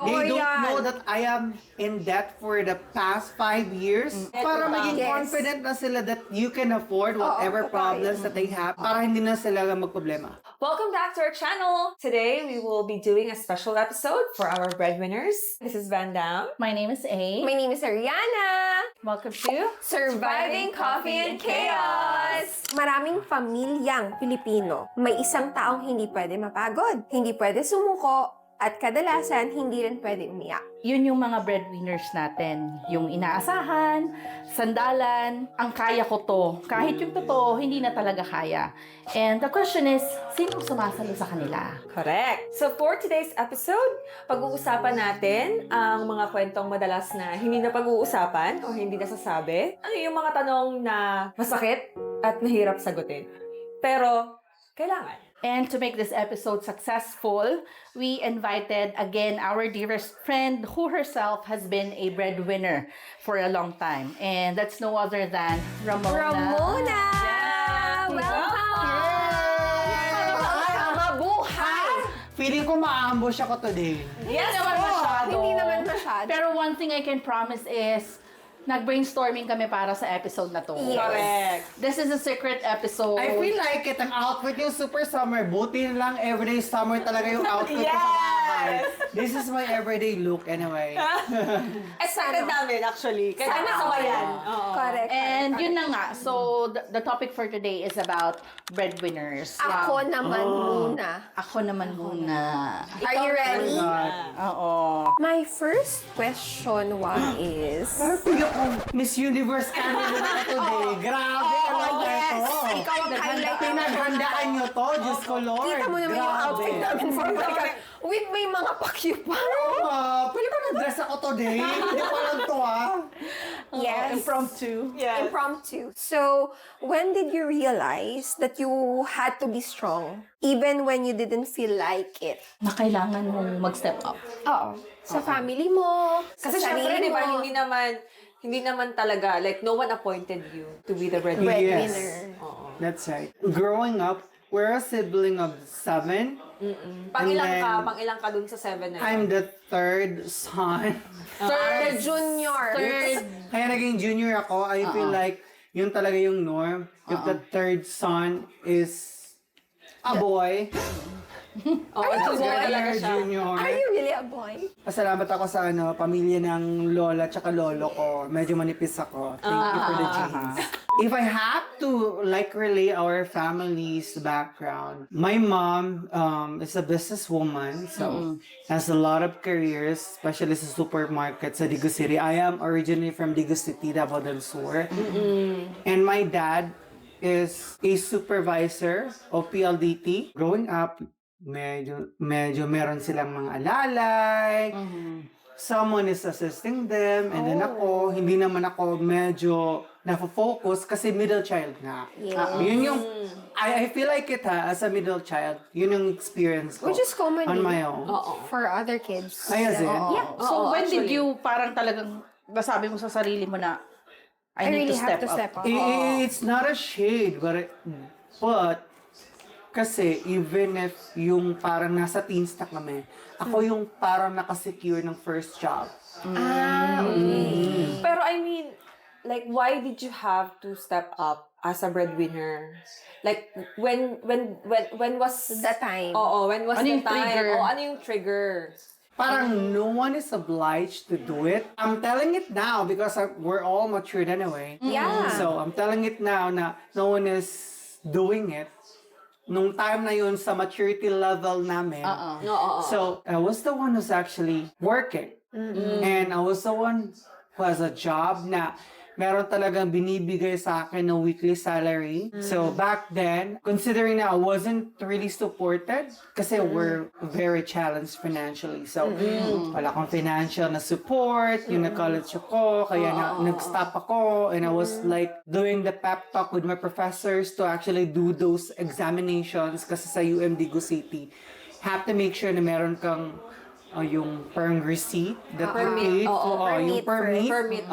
They don't yan. know that I am in debt for the past 5 years. Para maging Yes. confident na sila that you can afford whatever problems that they have para hindi na sila magproblema. Welcome back to our channel. Today we will be doing a special episode for our breadwinners. This is Van Dam. My name is A. My name is Ariana. Welcome to Surviving Coffee and Chaos! Maraming pamilyang Pilipino, may isang taong hindi pwede mapagod, hindi pwede sumuko, at kadalasan hindi rin pwede umiyak. Yun yung mga breadwinners natin. Yung inaasahan, sandalan, ang kaya ko to. Kahit yung totoo, hindi na talaga kaya. And the question is, sinong sumasalo sa kanila? Correct. So for today's episode, pag-uusapan natin ang mga kwentong madalas na hindi na pag-uusapan o hindi nasasabi. Ano yung mga tanong na masakit at mahirap sagutin. Pero, kailangan. And to make this episode successful, we invited again our dearest friend who herself has been a breadwinner for a long time. And that's no other than Ramona. Ramona! Welcome! Mabuhay! Feeling ko ma-ambush ako today. Yes, naman masyado. Hindi naman masyado. Pero one thing I can promise is, nag-brainstorming kami para sa episode na to. Yes. Correct. This is a secret episode. I feel like it, ang outfit yung super summer. Buti na lang everyday summer talaga yung outfit ko sa bahay. This is my everyday look anyway. Excited namin actually. Kaya Sana masama all. yan. Correct. And yun na nga. So, the topic for today is about breadwinners. Ako naman muna. Ako naman muna. Are you ready? Oo. My first question is... Parang feel ko, Miss Universe candidate na today. Grabe, alam ko yes! ito. Ikaw ang highlight. Pinaghandaan nyo to, Diyos ko Lord. Kita mo naman yung Grabe. outfit namin for Balikan. With may mga pakyu pa. Pwede ba nag-dress ako today? Hindi ko alam to Yes. Impromptu. Yes. Impromptu. So, when did you realize that you had to be strong even when you didn't feel like it? Na kailangan mong mag-step up. Oo. Sa family mo, sa Kasi syempre, sarili di ba, mo. hindi naman talaga, like, no one appointed you to be the breadwinner. Breadwinner. That's right. Growing up, we're a sibling of 7. Pang-ilang ka dun sa 7 na yun? I'm the third son. The junior. Kaya naging junior ako, I feel like yun talaga yung norm. If the third son is a boy, junior. Are you really a boy? Pasalamat ako sa pamilya ng lola at lolo ko. Medyo manipis ako. Thank you for the genes. If I have to relay our family's background, my mom is a businesswoman, so has a lot of careers, especially sa supermarket sa Digo City. I am originally from Digo City, Davao del Sur. And my dad is a supervisor of PLDT. Growing up, medyo meron silang mga alalay. Someone is assisting them. And then ako, hindi naman ako medyo nafo-focus kasi middle child nga. Yun yung, I feel like it as a middle child, yun yung experience ko. Which is common on my own. for other kids. Ay, as in? Yeah. So, when did actually. you parang talagang nasabi mo sa sarili mo na I really need to have step to up? step up. It's not a shade, but kasi even if yung parang nasa teens na kami, ako yung parang nakasecure ng first job. Pero I mean, like, why did you have to step up as a breadwinner? Like, when was The time. Oo, when was Ano the yung time? trigger? Ano yung trigger? Parang no one is obliged to do it. I'm telling it now because we're all matured anyway. Yeah. So I'm telling it now na no one is doing it. Nung time na yun sa maturity level namin. So I was the one who's actually working. And I was the one who has a job na meron talagang binibigay sa akin ng weekly salary. So back then, considering na I wasn't really supported kasi we're very challenged financially. So wala akong financial na support, yung nag-college ako, kaya nag-stop ako, and I was like doing the pep talk with my professors to actually do those examinations kasi sa UMDigo City. Have to make sure na meron kang yung perm receipt that you Permit. paid. Oo, Yung permit. permit.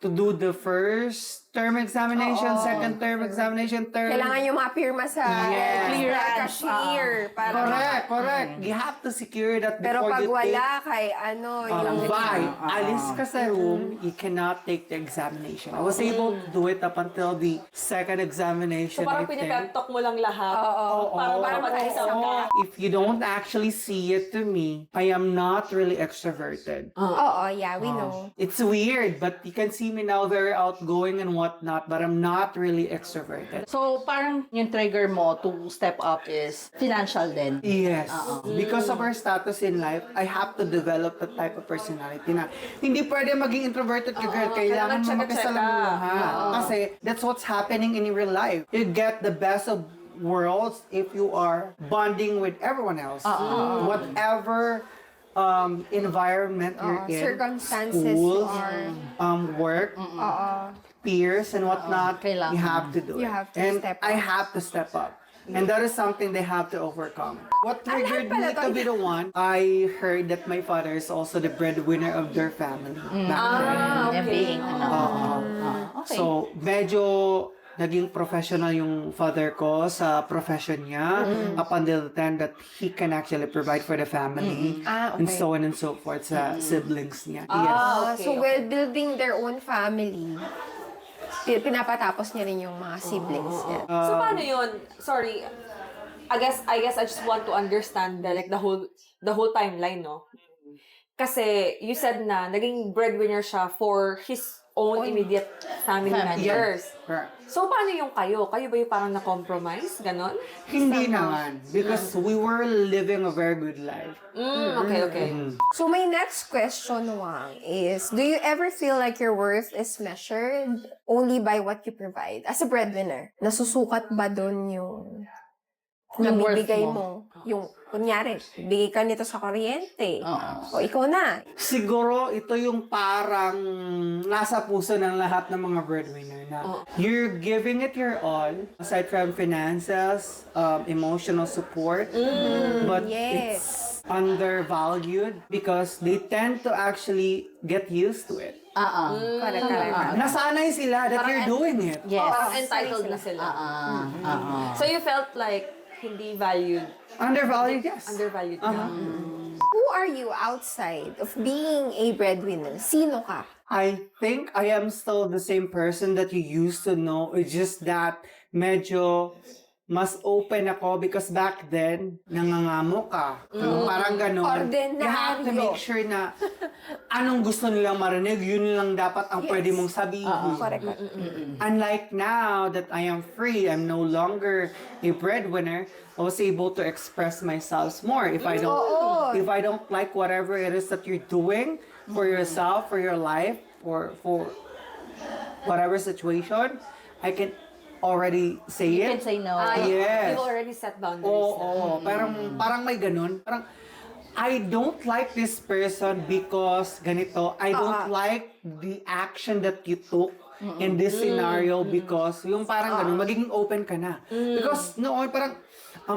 to do the first term examination, Oo. second term examination, third. Kailangan yung mapirma sa Yes. clearance, cashier. Para Correct. You have to secure that Pero before pag you take wala kay yung... vibe. Alis ka sa room, you cannot take the examination. I was able to do it up until the second examination. So parang I think. pinipeptalk mo lang lahat. Oo. Para mag-isang ka. If you don't actually see it to me, I am not really extroverted. Oo, yeah, we know. It's weird, but you can see me now very outgoing and whatnot, but I'm not really extroverted. So, parang yung trigger mo to step up is financial din. Yes. Because of our status in life, I have to develop that type of personality na hindi pwede maging introverted ka, girl. Kailangan mo kailangan makisalamuha. Kasi that's what's happening in your life. You get the best of worlds if you are bonding with everyone else. Whatever environment you're in, Circumstances school, are... work, Oo. peers and whatnot, kailangan. you have to do You it. have to and step I up. have to step up. And that is something they have to overcome. What triggered me pala to be the one, I heard that my father is also the breadwinner of their family. Back then. And being, okay. So, medyo naging professional yung father ko sa profession niya up until the time that he can actually provide for the family and Okay. so on and so forth sa siblings niya. Yes. So, while building their own family, pinapatapos niya rin yung mga siblings niya. So paano yun? Sorry. I guess I just want to understand like the whole timeline, no? Kasi you said na naging breadwinner siya for his own immediate family members. Correct. So paano yung kayo? Kayo ba yung parang na-compromise? Ganon? Hindi naman. Because we were living a very good life. Okay. So, my next question, Wang, is, do you ever feel like your worth is measured only by what you provide? As a breadwinner, nasusukat ba doon yung nabibigay worth mo? Yung, kunyari, bigay ka nito sa kuryente. O, ikaw na. Siguro ito yung parang nasa puso ng lahat ng mga breadwinner na you're giving it your all aside from finances, emotional support, but Yes. it's undervalued because they tend to actually get used to it. Correct. Nasanay sila that you're doing it. Yes. Parang entitled na sila. So you felt like hindi valued, Undervalued, yes. undervalued ka. Who are you outside of being a breadwinner? Sino ka? I think I am still the same person that you used to know. It's just that medyo mas open ako because back then, nangangamo ka. Parang gano'n. You have to make sure na anong gusto nilang marinig, yun lang dapat ang pwede mong sabihin. Correct. Unlike now that I am free, I'm no longer a breadwinner, I was able to express myself more. If I don't like whatever it is that you're doing for yourself, for your life, for whatever situation, I can already say You it. can say no. Yes. You already set boundaries Oo. na. Parang may ganun. Parang, I don't like this person because ganito. I don't like the action that you took in this scenario because yung parang ganun, magiging open ka na. Because noon parang,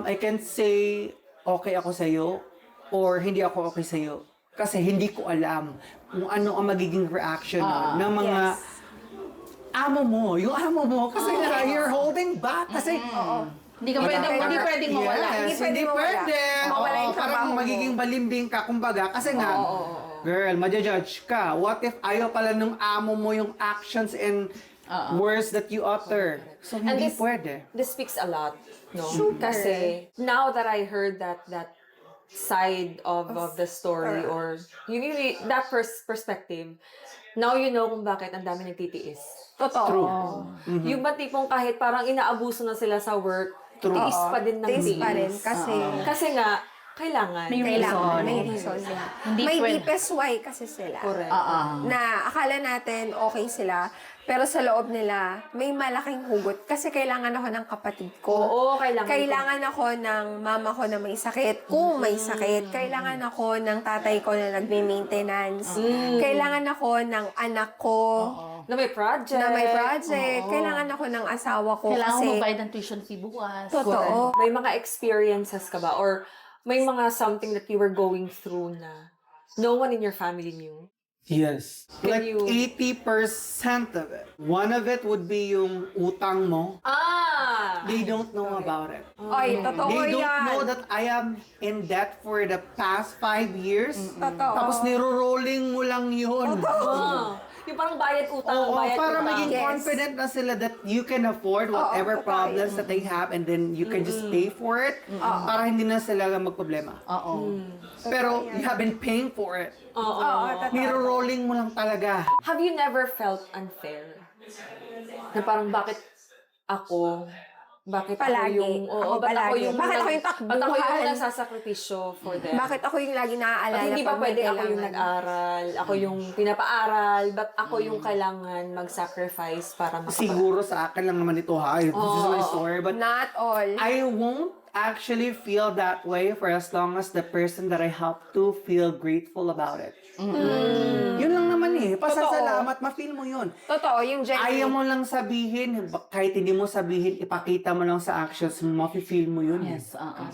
I can say okay ako sa'yo or hindi ako okay sa'yo. Kasi hindi ko alam kung ano ang magiging reaction ng mga amo mo. Yung amo mo. Kasi you're holding back. Kasi, Hindi pwedeng mawala. Yes, Hindi hindi pwedeng pwede. mawala yung Parang trabaho mo. magiging balimbing ka, kumbaga. Kasi nga, girl, madjudge ka. What if ayaw pala nung amo mo yung actions and words that you utter? So, And hindi pwede. This speaks a lot, no? Kasi now that I heard that side of the story or you really that first perspective, now you know kung bakit ang dami nagtitiis. Totoo. Yung ba tipong kahit parang inaabuso na sila sa work, tiis pa din ng Tiis tiis. pa rin. Kasi, nga, kailangan. May kailangan. reason. May reason sila. Hindi May pwede. deepest why kasi sila. Correct. Na akala natin okay sila, pero sa loob nila, may malaking hugot. Kasi kailangan ako ng kapatid ko. Oo, kailangan. Kailangan ako ng mama ko na may sakit. Kung may sakit. Kailangan ako ng tatay ko na nagme-maintenance. Kailangan ako ng anak ko Na may project. na may project. Kailangan ako ng asawa ko. Kailangan kasi, mo bayad ng tuition fee bukas. Totoo. May mga experiences ka ba? Or may mga something that you were going through na no one in your family knew? Yes. Can Like you- 80% of it. One of it would be yung utang mo. They don't know about it. Oy, totoo They don't yan. know that I am in debt for the past 5 years. Totoo. Tapos niro-rolling mo lang yun. Yung parang bayad utang, Oo, bayad para utang. maging Yes. confident na sila that you can afford whatever totoo problems that they have and then you can just pay for it para hindi na sila magproblema. Oo. Pero you have been paying for it. Oo. totoo. Niro-rolling mo lang talaga. Have you never felt unfair? Na parang bakit ako? Bakit Palagi. ako yung... Ako palagi. Bakit ako yung Ba't ako yung takbuhan? nagsasakripisyo for them? Bakit ako yung lagi naaalala? Ba't hindi ba pag may pwede ako yung kailangan? nag-aral? Ako yung pinapaaral? Ba't ako yung kailangan mag-sacrifice para Siguro sa akin lang naman ito ha. This is my story. But Not all. I won't actually feel that way for as long as the person that I help to feel grateful about it. Yun lang naman eh. Pasasalamat, ma-feel mo yun. Totoo, yung genuine. Ayaw mo lang sabihin, kahit hindi mo sabihin, ipakita mo lang sa actions mo, ma-feel mo yun. Yes, oo.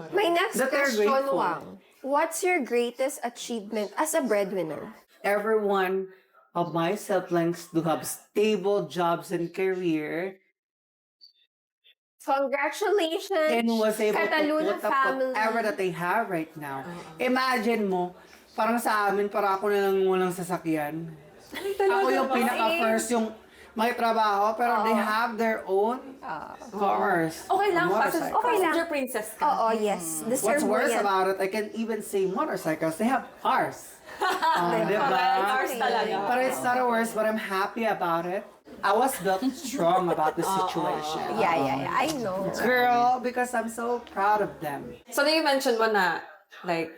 My next That they're question, grateful. Wang. What's your greatest achievement as a breadwinner? Every one of my siblings do have stable jobs and career Congratulations! and was able Cataluna to put up family. whatever that they have right now. Imagine mo, parang sa amin, para ako na lang walang sasakyan. Ako yung pinaka-first yung may trabaho, pero they have their own cars. Okay lang, motorcycles. Okay lang. passenger princess ka. Oo, yes. What's Deserve mo worse yan. about it, I can even say motorcycles. They have cars. Diba? Cars talaga. But it's not worse, but I'm happy about it. I was built strong about the situation. Yeah. I know. Girl, because I'm so proud of them. So, na mention mo na, like,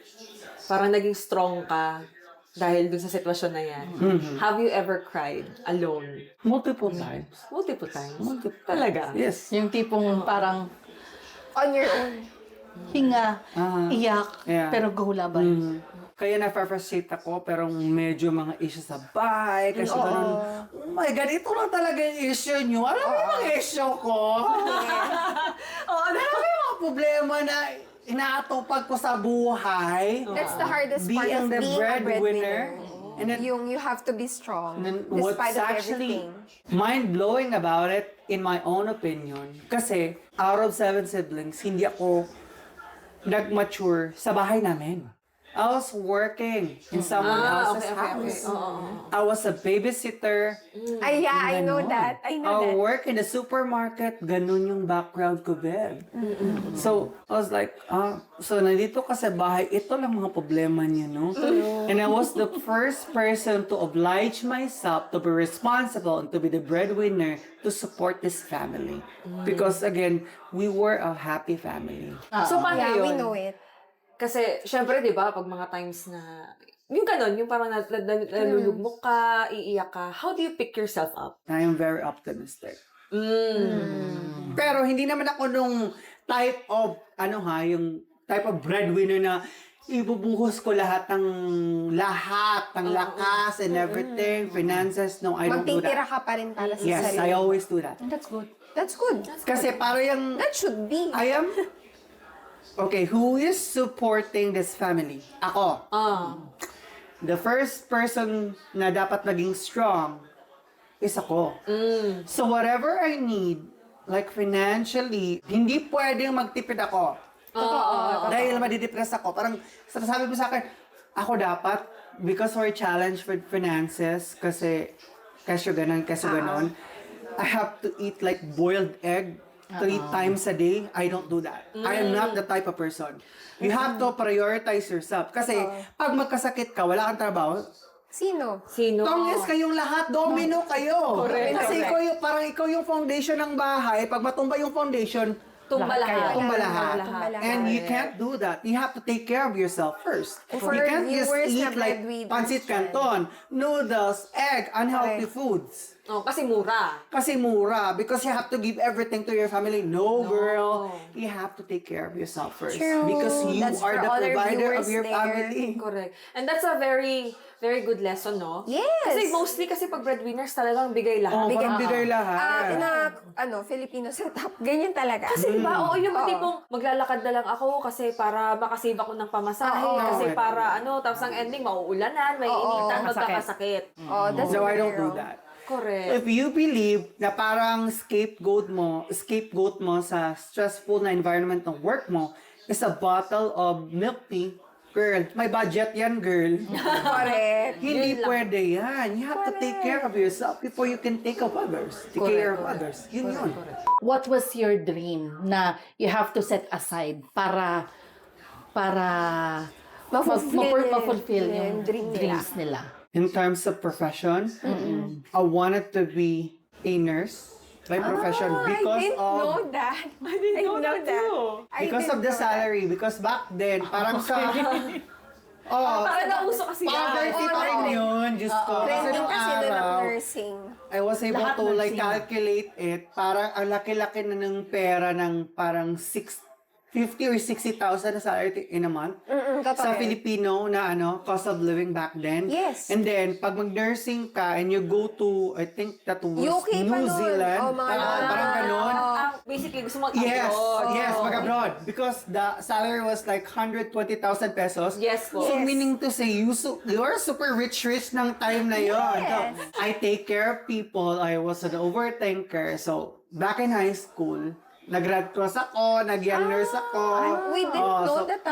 parang naging strong ka dahil dun sa sitwasyon na yan. Have you ever cried alone? Multiple times. Multiple times? Multiple. Talaga? Yes. Yung tipong parang On your own. hinga, iyak, Yeah. pero go laban. Kaya na-frustrate ako, pero medyo mga issues sa bahay, kasi ganun, oh my God, ito lang talaga yung issue nyo. Alam mo yung mga issue ko? Alam mo yung mga problema na inaatupag ko sa buhay? That's the hardest part Being of the being a breadwinner. breadwinner. And then, Yung you have to be strong and then what's despite of actually everything. mind-blowing about it, in my own opinion, kasi out of 7 siblings, hindi ako nag-mature sa bahay namin. I was working in someone else's house. I was a babysitter. Ay, yeah, I know Ganon. that. I know I that. work in the supermarket. Ganun yung background ko, babe. So, I was like, so nandito ka sa bahay, ito lang mga problema niya, no? And I was the first person to oblige myself to be responsible and to be the breadwinner to support this family. Because again, we were a happy family. So, paano Yeah, yun? we know it. Kasi, syempre, di ba, pag mga times na, yung ganon, yung parang nalulugmok ka, iiyak ka, how do you pick yourself up? I am very optimistic. Pero hindi naman ako nung type of, yung type of breadwinner na ibubuhos ko lahat ng lakas and everything, finances. No, I don't do Magtitira that. ka pa rin para sa Yes, sarili. I always do that. That's good. That's good. Kasi parang That should be. I am, okay, who is supporting this family? Ako. The first person na dapat maging strong is ako. So whatever I need, like financially, hindi pwedeng magtipid ako. Dahil madidepress ako. Parang sabi mo sa akin, ako dapat, because we're challenged with finances, kasi ganon, I have to eat like boiled egg 3 times a day. I don't do that. I am not the type of person. You have to prioritize yourself. Kasi pag magkasakit ka, wala kang trabaho, Sino? Sino? Tonges kayong lahat, domino kayo. Correct, Kasi correct. parang ikaw yung foundation ng bahay. Pag matumba yung foundation, Tumba lahat. tumba lahat. Tumba lahat. And you can't do that. You have to take care of yourself first. And for You can't just viewers eat na like breadwinners pancit dyan. canton, noodles, egg, unhealthy Okay. foods. Oh, kasi mura. Kasi mura. Because you have to give everything to your family. No, No. girl. You have to take care of yourself first. True. Because you That's are for the all our provider of viewers your there. family. Correct. And that's a very, very good lesson, no? Yes. Kasi mostly kasi pag breadwinners talagang bigay lahat. Oh, parang bigay In lahat. a Filipino setup, ganyan talaga. Kasi diba, oo, yung Oo. tipong maglalakad na lang ako kasi para makasave ako ng pamasahe, Oo. kasi para tapos ang ending, mauulanan, may Oo. initan, Masakit. magkakasakit. Oh, that's No, I very don't do wrong. that. Correct. If you believe na parang scapegoat mo sa stressful na environment ng work mo is a bottle of milk tea, girl, may budget yan, girl. Correct. Hindi Yun lang. pwede yan. You have to take care of yourself before you can take of others. Take care of others. Yun yun. What was your dream na you have to set aside para ma-fulfill yung dreams nila? In terms of profession, I wanted to be a nurse by profession because I didn't know of that. I didn't know that too. because of the salary. Because back then, parang sa Para nauso kasi poverty pa rin yun. Diyos ko. Kasi Trending nung kasi doon araw, ng nursing. I was able Lahat to like nursing. calculate it. Parang ang laki-laki na ng pera ng parang 50 or 60,000 na salary in a month. Sa Filipino na cost of living back then. Yes. And then, pag mag-nursing ka and you go to, I think that was UK pa New nun. Zealand. Oh, mga Parang ganon. Basically, gusto mo Yes, abroad. yes, mag-abroad. Because the salary was like 120,000 pesos. Yes po. So, Yes. meaning to say, you are super rich ng time na yon. Yes. So, I take care of people. I was an overthinker. So, back in high school, nag-red cross ako, nag-young nurse ako. We didn't Oh, know so, that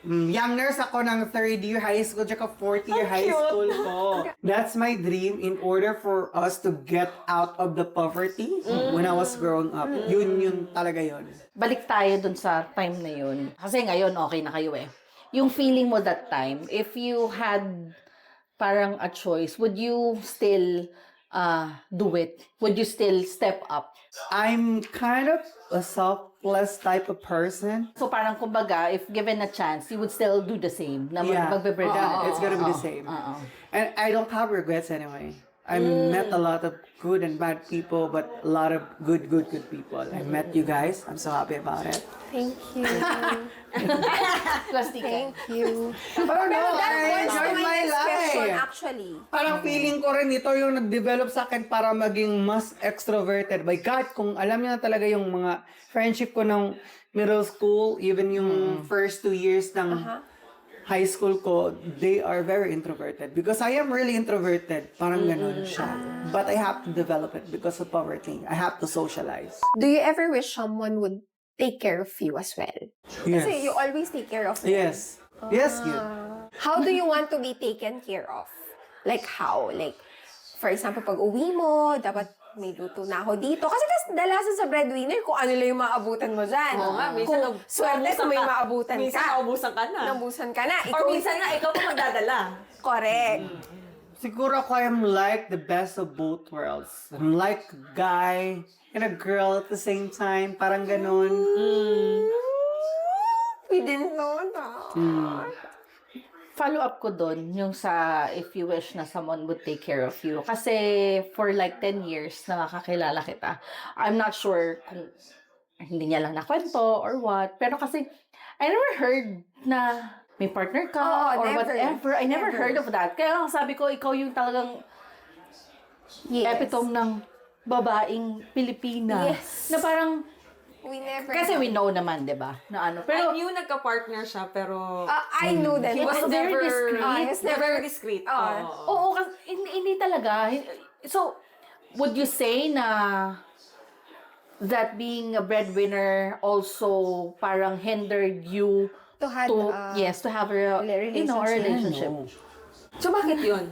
young nurse ako ng third year high school, tsaka fourth year high school ko. That's my dream in order for us to get out of the poverty when I was growing up. Yun talaga yun. Balik tayo dun sa time na yun. Kasi ngayon, okay na kayo eh. Yung feeling mo that time, if you had parang a choice, would you still do it? Would you still step up? I'm kind of a selfless type of person. So parang kumbaga, if given a chance, you would still do the same. Na magbe-break Yeah, it's gonna be the same. And I don't have regrets anyway. I met a lot of good and bad people, but a lot of good people. I met you guys. I'm so happy about it. Thank you. Plastic. Thank you. Pero no, That I points to enjoyed my my next question, life. actually. Parang feeling ko rin ito yung nag-develop sa akin para maging mas extroverted. My God, kung alam niyo na talaga yung mga friendship ko ng middle school, even yung first 2 years ng high school ko, they are very introverted. Because I am really introverted. Parang ganun siya. But I have to develop it because of poverty. I have to socialize. Do you ever wish someone would take care of you as well? Yes. Kasi you always take care of them. Yes. Yes, good. How do you want to be taken care of? Like how? Like, for example, pag uwi mo, dapat may luto na ako dito. Kasi dalasan sa breadwinner, kung ano lang yung maabutan mo dyan. Oo nga, minsan Kung swerte kung may maabutan minsan ka. naubusan ka na. Naubusan ka na. Or minsan nga, ikaw pa magdadala. Correct. Siguro ako I'm like the best of both worlds. I'm like a guy and a girl at the same time. Parang ganun. We didn't know that. Follow up ko dun, yung sa if you wish na someone would take care of you. Kasi for like 10 years na nakakilala kita, I'm not sure kung hindi niya lang nakwento or what. Pero kasi, I never heard na may partner ka Oo, or never. whatever. I never heard of that. Kaya ang sabi ko, ikaw yung talagang Yes. epitome ng babaeng Pilipina. Yes. Na parang, We never kasi we know naman, di ba? Na ano. Pero, I Pero, knew nagka-partner siya, pero I knew that. he was very never, discreet. he was never- very discreet. Oo. oo, kasi hindi talaga. So, would you say na that being a breadwinner also parang hindered you To have to have a relationship? No. So, bakit yun?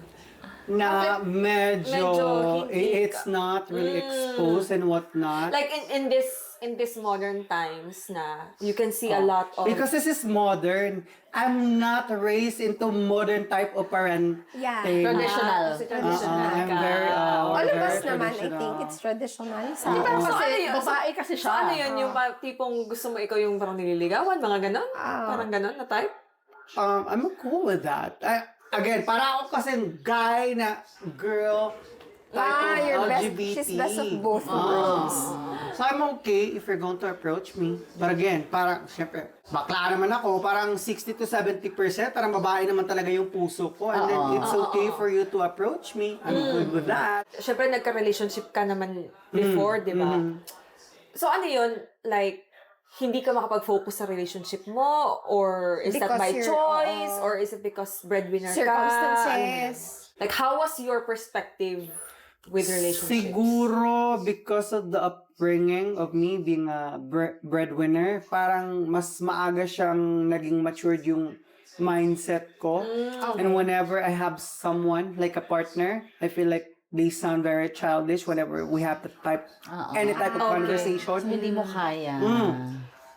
Na medyo hindi it's not really exposed and whatnot. Like, in this modern times na you can see a lot of... Because this is modern. I'm not raised into modern type of parenting. Yeah. Traditional. Kasi traditional I'm ka. very, All of very us naman, I traditional. think it's traditional. Sa Pero So, kasi, ano yun? babae kasi So, siya. ano yun? Yung tipong gusto mo ikaw yung parang nililigawan? Mga ganon? Parang ganon na type? I'm cool with that. Again, para ako kasi guy na girl, You're best. LGBT. She's best of both worlds. So I'm okay if you're going to approach me. But again, parang, syempre, bakla naman ako, parang 60 to 70%, parang babae naman talaga yung puso ko. And then it's okay for you to approach me. I'm good with that. Siyempre, nagka-relationship ka naman before, di ba? So, ano yun? Like, hindi ka makapag-focus sa relationship mo? Or is that Because by you're- choice? Or is it because breadwinner ka? Circumstances. Like, how was your perspective with relationships? Siguro because of the upbringing of me being a breadwinner, parang mas maaga siyang naging matured yung mindset ko. And whenever I have someone, like a partner, I feel like they sound very childish whenever we have to type any type of conversation. Hindi mo kaya.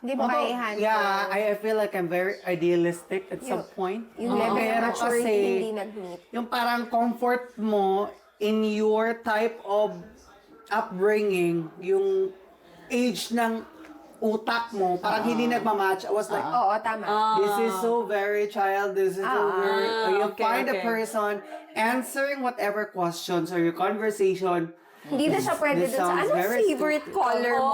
Hindi mo kaya Although, i-handle. yeah, I feel like I'm very idealistic at some point. Yung level of Pero maturity kasi, hindi nag-meet. yung parang comfort mo in your type of upbringing, yung age ng utak mo, parang hindi nagmamatch. I was like, Oo, tama. this is so very child, this is so very... You okay, find a okay. person answering whatever questions or your conversation. Hindi na siya pwede This dun sa sounds anong very favorite stupid. color mo.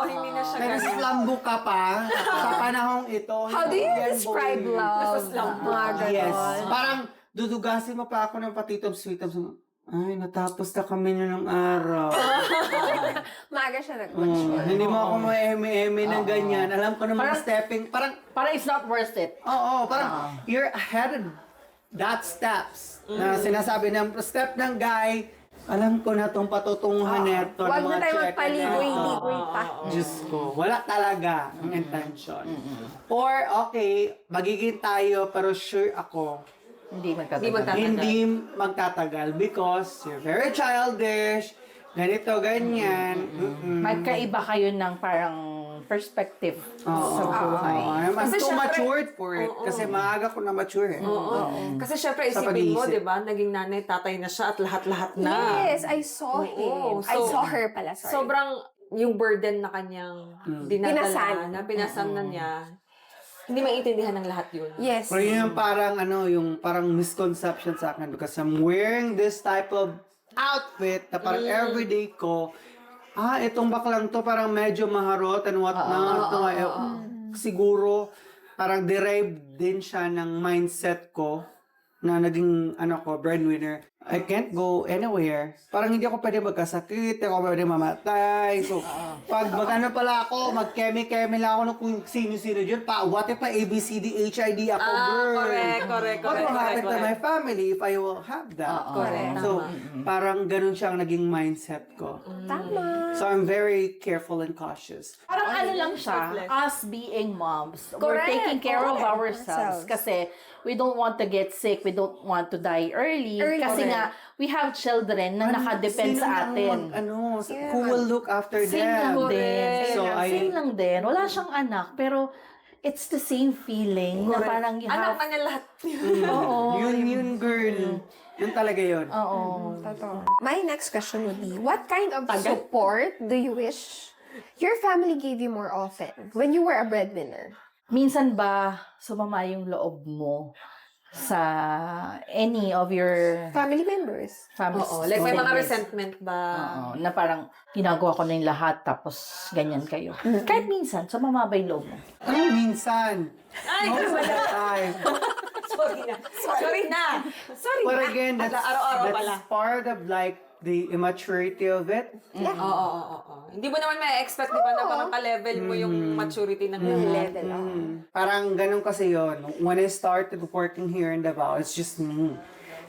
Hindi na siya Pero slambo ka pa sa panahong ito. How do you Yan, describe boy. love? Mga ganon. Yes. Parang dudugasin mo pa ako ng patitom sweetom. Ay, natapos na kami ng araw. Maaga siya nag-mature. Hindi mo ako ma-eme-eme ng ganyan. Alam ko na mga stepping. Parang, Parang it's not worth it. oo, parang you're ahead of that steps. Na sinasabi ng step ng guy, alam ko na itong patutunguhan neto. Huwag ng na mga tayo check magpaligoy-ligoy pa. Diyos ko, wala talaga ang intention. Or, okay, magiging tayo, pero sure ako, Hindi magtatagal. Hindi magtatagal. hindi magtatagal because you're very childish, ganito, ganyan. Magkaiba kayo ng parang perspective sa buhay. I'm Kasi too syempre- matured for it. Kasi maaga ko na mature eh. Kasi syempre, Sa isipin mo, pag-iisip. di ba? Naging nanay, tatay na siya at lahat-lahat na. Yes, I saw him. I so- saw her pala, sorry. Sobrang yung burden na kanyang dinadala, Pinasan. na pinasan na niya, hindi maintindihan ng lahat yun. Yes. Pero yun yung parang yung parang misconception sa akin because I'm wearing this type of outfit na parang everyday ko. Itong baklang to parang medyo maharot and what not. Siguro parang derived din siya ng mindset ko na naging breadwinner. I can't go anywhere. Parang hindi ako pwede magkasakit, hindi ako pwede mamatay. So, pag pala ako, mag-keme-keme lang ako ng kung sino-sino dyan. What if pa ABCD, HID ako, girl? Correct. What will happen to my family if I will have that? Correct. So, parang ganun siyang naging mindset ko. Tama. So, I'm very careful and cautious. Parang ano lang siya, us being moms. We're Correct. taking care of Correct. ourselves. Kasi we don't want to get sick, we don't want to die early. Kasi nga, we have children na nakadepend Sino sa nang atin. who will look after Same lang them? din. So, Same lang din. Wala siyang anak, pero it's the same feeling na parang you Anak have... pa niya lahat. yun, girl. Yun talaga yun. Oo. Totoo. My next question would be, what kind of support do you wish your family gave you more often when you were a breadwinner? Minsan ba sumama yung loob mo sa any of your Family members. family? Oo. Like, may mga members? resentment ba? Oo, na parang ginagawa ko na yung lahat tapos ganyan kayo. Kahit minsan, sumama ba yung loob mo? Minsan. Ay, Most of the time. Sorry na. But again, Araw-araw pala. that's part of like the immaturity of it. Oo. Hindi mo naman may expect, di ba, na parang ka-level mo yung maturity ng Level up. Parang ganun kasi yon. When I started working here in Davao, it's just me.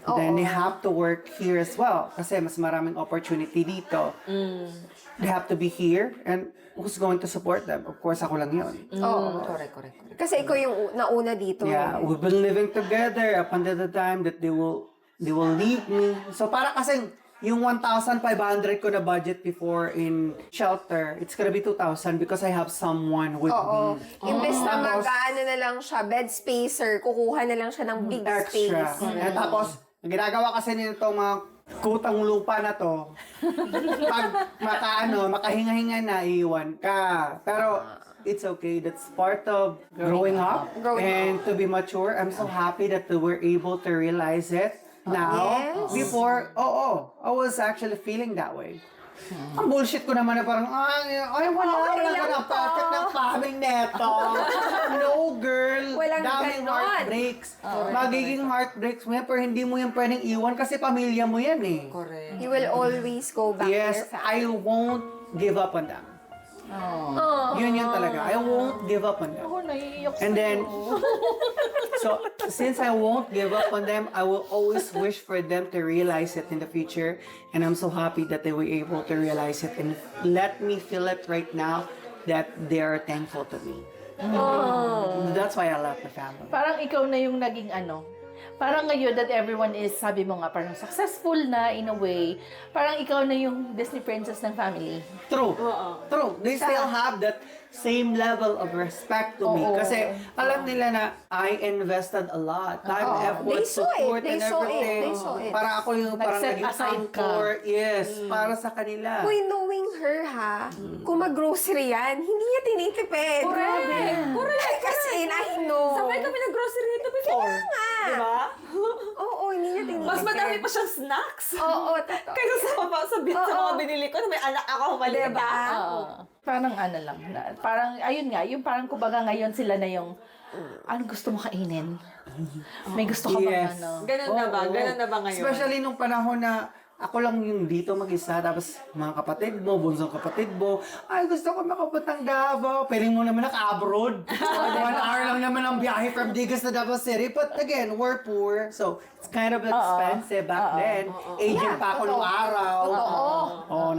Then they have to work here as well. Kasi mas maraming opportunity dito. They have to be here. And who's going to support them? Of course, ako lang yun. Oo. Correct. Kasi ikaw yung nauna dito. Yeah, we've been living together up until the time that they will leave me. So para kasing yung 1,500 ko na budget before in shelter, it's gonna be 2,000 because I have someone with Oo. me. Imbes na Tapos, mag-ano na lang siya, bed spacer, kukuha na lang siya ng big extra. space. At tapos, ang ginagawa kasi nito mga kutang lupa na to, pag makahinga-hinga na, iiwan ka. Pero, it's okay. That's part of growing up. Growing And to be mature, I'm so happy that we were able to realize it. now. Yes. Before, I was actually feeling that way. Ang bullshit ko naman na parang, wala Okay ka lang na to. perfect ng family neto. No, girl. Walang Daming ganon. heartbreaks. Magiging heartbreaks mo yan, pero hindi mo yan pwedeng iwan kasi pamilya mo yan eh. Correct. You will always go back to Yes, your family. I won't give up on them. Oh. Yun talaga. I won't give up on them. Ako, naiiyak And then, sa'yo. so since I won't give up on them, I will always wish for them to realize it in the future. And I'm so happy that they were able to realize it and let me feel it right now that they are thankful to me. That's why I love the family. Parang ikaw na yung naging parang ngayon that everyone is, sabi mo nga, parang successful na in a way, parang ikaw na yung Disney princess ng family. True. True. They still have that same level of respect to me. Oo. Kasi alam nila na I invested a lot. Time, Oo. effort, They saw it. support, They and saw it. everything. They saw it. Para ako yung parang Nag-set naging aside ka. anchor. Yes, para sa kanila. Uy, knowing her ha, kung mag-grocery yan, hindi niya tinitipid. Correct. Correct. Kasi I know. Sabay kami nag-grocery nito before. Kaya nga. Diba? Oo, hindi niya tinitipid. Mas madami pa siyang snacks. Oo, totoo. Kaysa sa mga binili ko na may anak ako maliit. Diba? Parang lang. Parang, ayun nga, yung parang kumbaga ngayon sila na yung, anong gusto mo kainin? May gusto ka bang Yes. Ganun na ba? Ganun na ba ngayon? Especially nung panahon na ako lang yung dito mag-isa, tapos mga kapatid mo, bunsong kapatid mo, ay gusto ko makapuntang Davao. Pwede mo naman naka-abroad. 1 hour lang naman ang biyahe from Digas to Davao City. But again, we're poor. So, it's kind of expensive back then. Agent pa ako nung araw.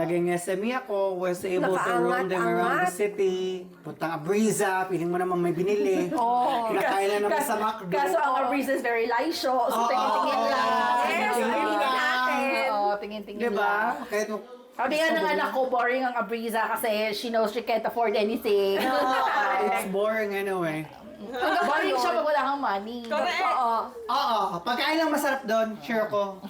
Naging SME ako. Was able to roam them around the city. Puntang Abriza. Piling mo naman may binili. Kinakain na naman sa McDo. Kaso ang Abriza is very lisyo. So, tingin-tingin lang. Yes, Tingin-tingin tingin lang. natin. Oo, tingin-tingin lang. Diba? Kahit mo, Sabi nga ng anak ko, boring ang Abriza kasi she knows she can't afford anything. it's boring anyway. Boring siya pag wala kang money. Correct. Oo. Oo, pagkain lang masarap doon, sure ko.